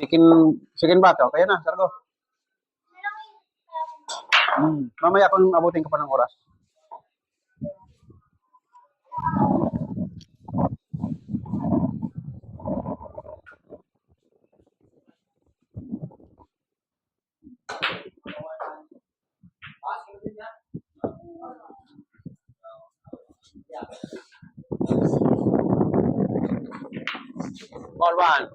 Chicken, chicken bato. Kaya na, Sargo. Mamaya kung abutin ko pa ng oras. All one.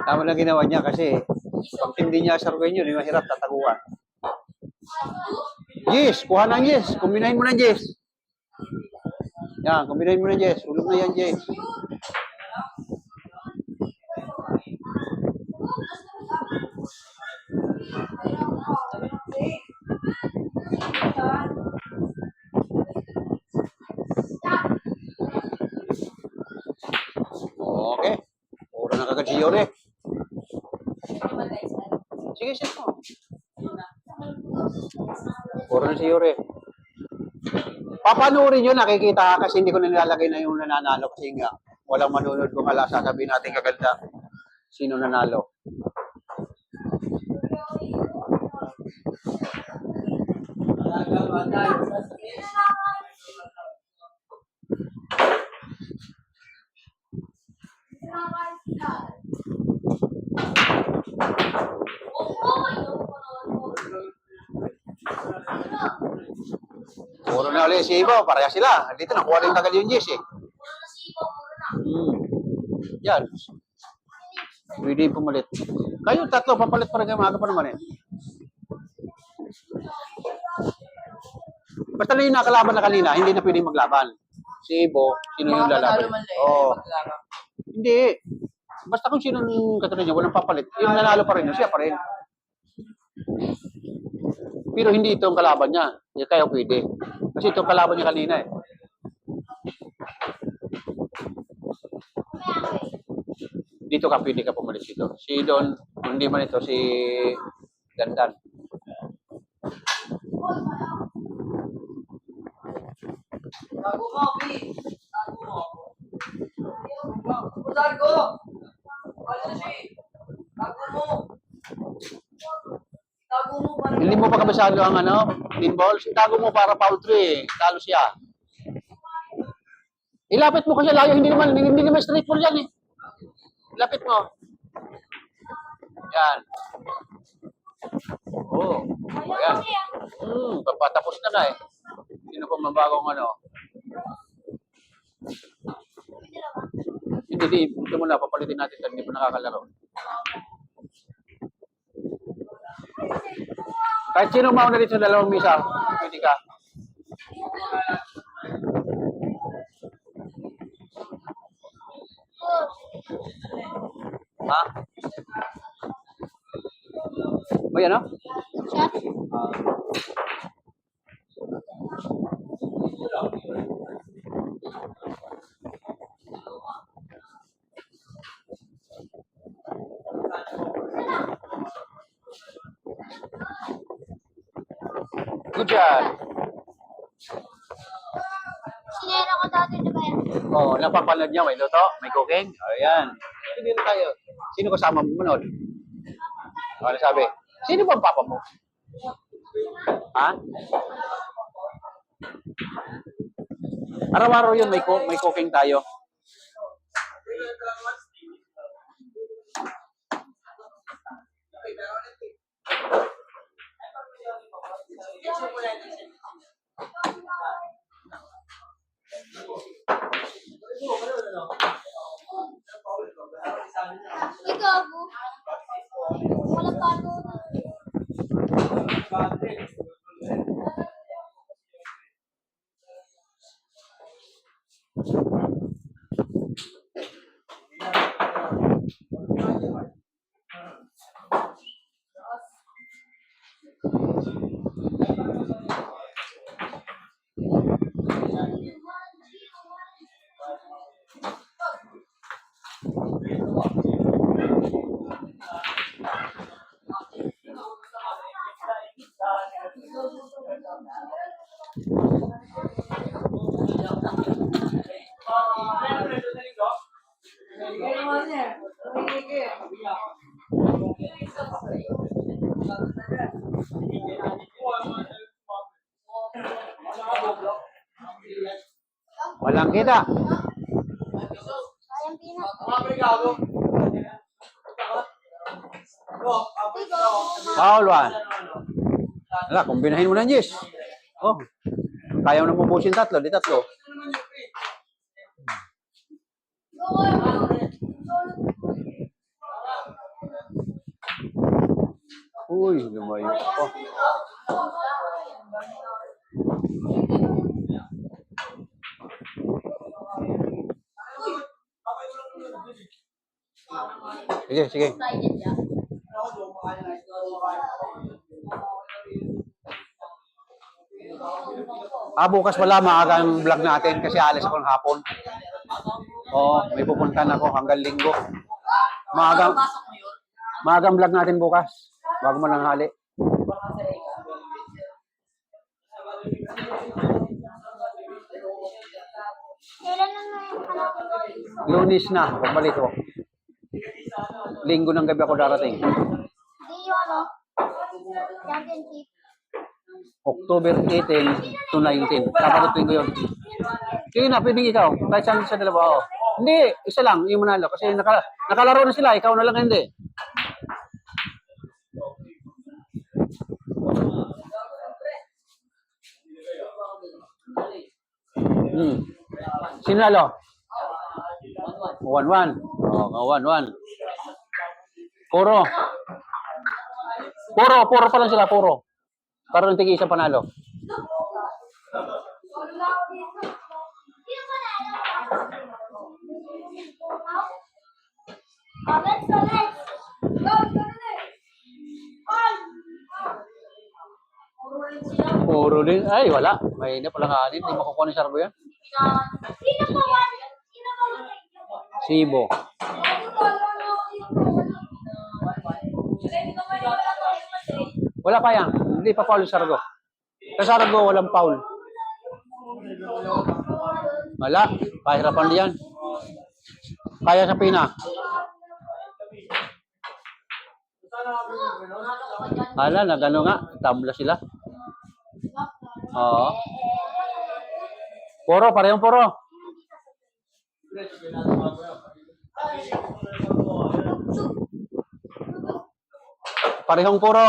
Tama na ginawa niya kasi pag hindi niya saruin yun, mahirap tataguan. Yes, kuha ng yes. Kumbinahin mo ng yes. Yan, kumbinahin mo ng yes. Ulog na yan, yes. Okay. Puro na kagad si Yore. Sige, sige po. Puro na si Yore. Papanurin yun, nakikita kasi hindi ko na nilalagay na yung nananalo kasi nga walang manunod kung ala sasabihin natin kaganda sino nanalo. Puro na ulit si Ibo, pareha sila. Dito nakuha rin kagad yung yes eh. Yan. Pwede pumalit. Kayo tatlo, papalit pa rin kayo, maaga pa naman eh. Basta na yung nakalaban na kanina, hindi na pwede maglaban. Si Ibo, sino yung lalaban? Oo. Hindi. Basta kung sino yung katulad niya, walang papalit. Yung nanalo pa rin, siya pa rin. Pero hindi ito ang kalaban niya. Hindi kaya pwede. Kasi ito ang kalaban niya kanina eh. Dito ka pwede ka pumalit dito. Si Don, hindi man ito, si Dandan. Tago mo, Pi. Tago mo. Tago. Ano siya? Tago mo. Tago mo para... Hindi mo pa kabisado ang pinball. Tago mo para foul 3. Talo siya. Ilapit mo kasi layo. Hindi naman straight ball yan eh. Ilapit mo. Yan. Oo. Yan. Papatapos na eh. Sino pa mabagong Hindi. Ito muna. Papalitin natin. Hindi pa nakakalaro. Kahit sino mauna dito sa dalawang misa, pwede ka. Ha? O yan o? Good job. Sinera ko dati, di ba yan? Oo, napapanood niya. May luto, may cooking. Ayan. Hindi na tayo. Sino kasama mo manood? Ano sabi? Sino bang papa mo? Ha? Araw-araw yun, may cooking tayo. Ikaw, wala Walang kita. Sayang peanut. Foul one. Wala, kumbinahin mo na, Jess. Oh. Kaya mo na mabusin tatlo, di tatlo. Uy, lumayo ako. Sige, sige. Bukas wala, maaga ang vlog natin kasi alis ako ng hapon. May pupuntahan ako hanggang linggo. Maaga ang vlog natin bukas. Bago man ang hali. Kailan na yung anak? Lunes na, pagbalik ko. Linggo ng gabi ako darating. Di yung ano? Championship. October 18 to 19. Sabado tuwing ko yun. Sige na, pwedeng ikaw. Kahit saan sa dalawa. Hindi, isa lang, yung manalo. Kasi nakalaro na sila, ikaw na lang hindi. Sinalo? 1-1. 1-1. Puro pa lang sila, puro. Para ng tigi isang panalo. Let's go. Puro din. Ay, wala. May na palang kanin. Hindi makukuha ni Sarbo yan. Sino pa one? Sibo. Wala pa yan. Hindi pa foul sa Sargo. Sa Sargo, walang foul. Wala. Pahirapan diyan. Kaya sa Pina. Hala, nagano nga. Tabla sila. Oo. Puro, parehong puro. Parehong puro.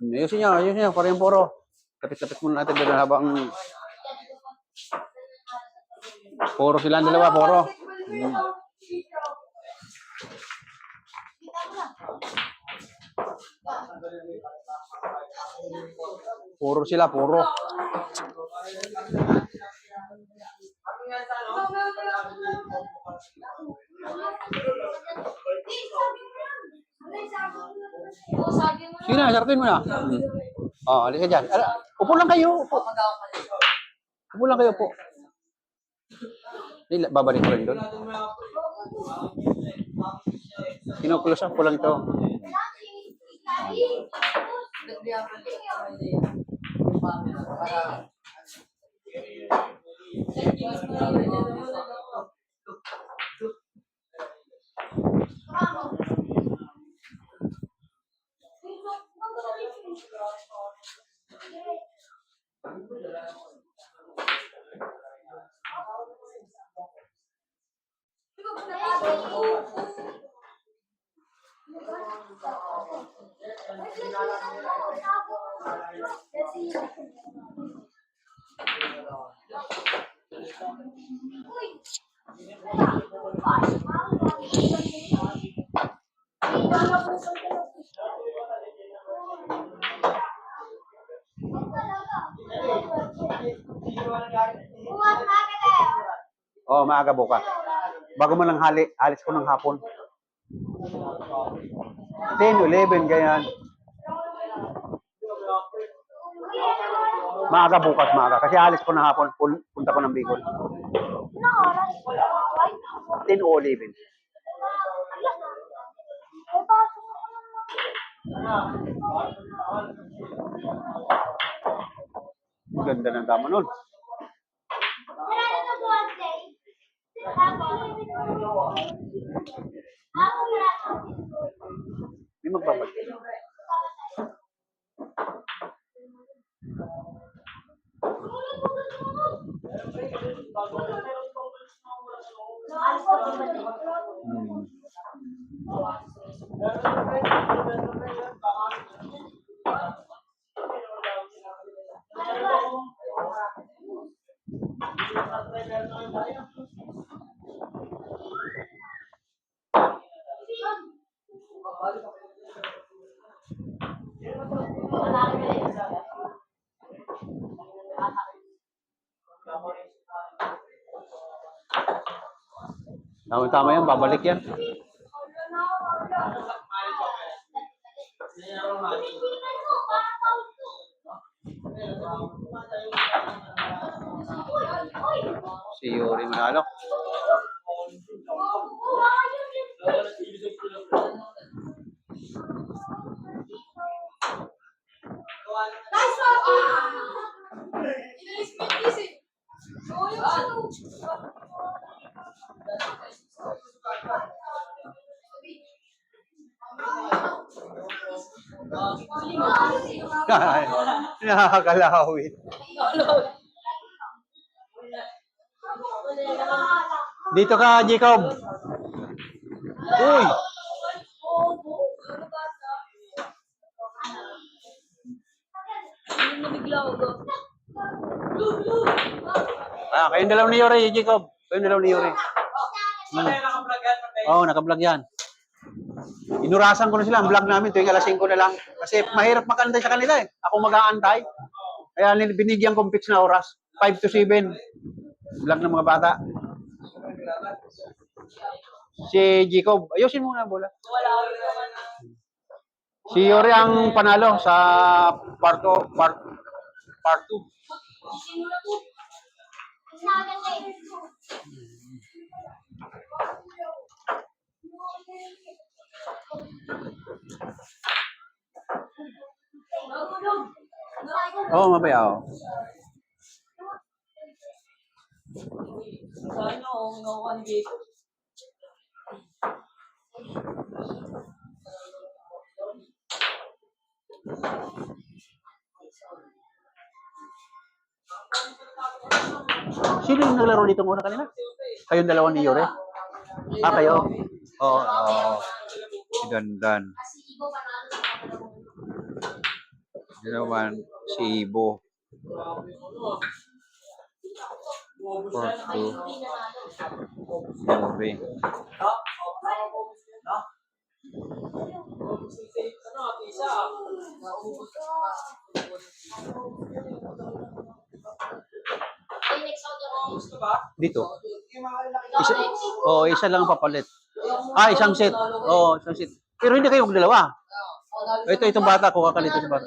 Ayusin nyo. Parehong puro. Kapit-kapit muna natin doon habang puro sila ang dalawa, puro. Puro sila, puro. Sino, sarapin mo na. Alika dyan. Upo lang kayo. Upo lang kayo po. Babalik ko rin doon. Kinuklose up ko lang ito. Bukas maaga tayo. Oo, maaga bukas. Bago man lang alis ko ng hapon. 10, 11, ganyan. Maaga bukas, maaga. Kasi alis ko ng hapon, punta ko ng Bicol. Anong oras? 10 o 11. May pasok ako naman. Ganda ng kama nun. Sarado na bukas day. Tapos, ako sarado. May magbabalik. Hmm. Tama yan, babalik yan. Tinitigan mo, para pauso. Si Yuri Manalo. Nice one! Inalis mo yung isip. Oo, yung ano. Nakakalawi. Dito ka, Jacob. Uy! Kayong dalaw ni Yuri, Jacob. Kayong dalaw ni Yuri. Oo, naka-vlog yan. Inurasan ko na sila. Ang vlog namin tuwing alas 5 na lang. Kasi mahirap makantay sa kanila eh. Ako mag-aantay. Kaya binigyan kong fix na oras. 5 to 7. Vlog ng mga bata. Si Jacob. Ayusin mo na bola. Si Yuri ang panalo sa part 2. Oo, mabaya ako. Ano, ngawan dito. Sino yung naglaro dito muna kanina? Kayong dalawa ni Yuri? Kayo? Oo. Si Dandan. Dalawan, si Ibo. Part 2. Yuri. Dito. Isa lang ang papalit. Isang set. Isang set. Pero hindi kayo magdalawa. Itong bata ko kakalito sa bata.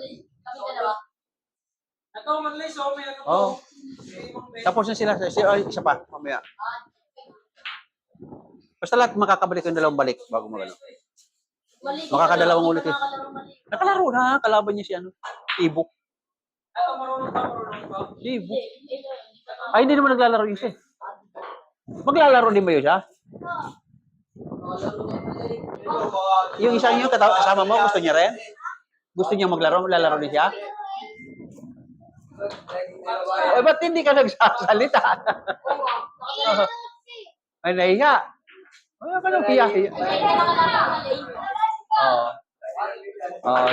Tapos na sila. Isa pa. Mamaya. Basta lahat makakabalik yung dalawang balik bago magano. Makakadalawang ulit eh. Nakalaro na. Kalaban niya si Ibo. Si Ibo. Hindi naman naglalaro yun siya. Maglalaro din ba yun siya? Yung isa yung kasama mo, gusto niya rin? Gusto niya maglaro? Maglalaro din siya? Ba't hindi ka nagsasalita? Ay, nahiya. Wala ka nang piya.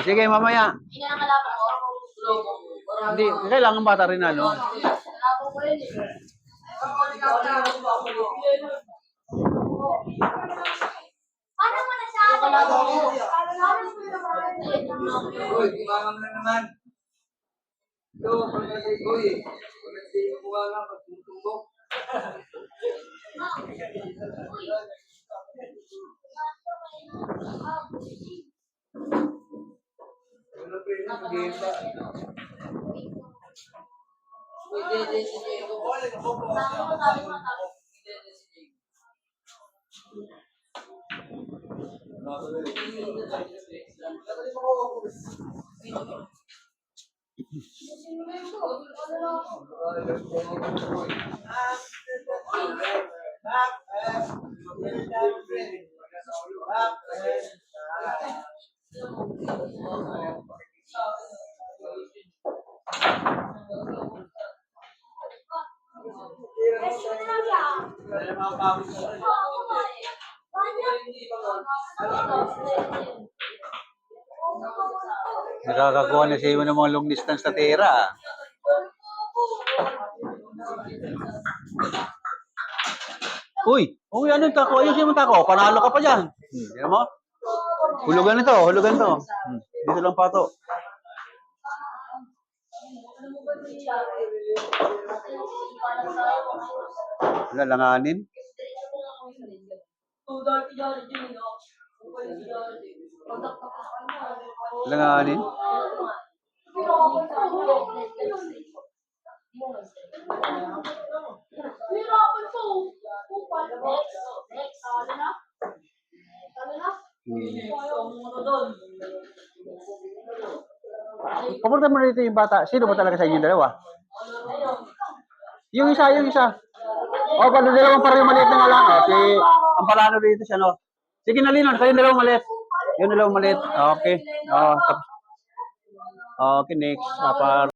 Sige, mamaya. Hindi, kailangan bata rin ano. Ano mo na sa akin? Uy, kumamang na naman. Ito, pag-uy. Kasi yun lang yan. Nakakakuha na siya ng mga long distance na tira. Uy, ano yung tako? Ayusin mo tako. Panalo ka pa dyan. Tignan mo. Hulugan ito, hulugan ito. Dito lang pato. Wala, langanin. Langanin. Hirapan to. Upal. Next. Talo na. Papunta mo dito yung bata. Sino ba talaga sa inyo dalawa? Yung isa, yung isa. O, pala dalawang pareho maliit na nga lang. Si, ang palano dito siya, no? Sige na, Linon. Kayong dalawang maliit. Yung dalawang maliit. Okay. Okay, next.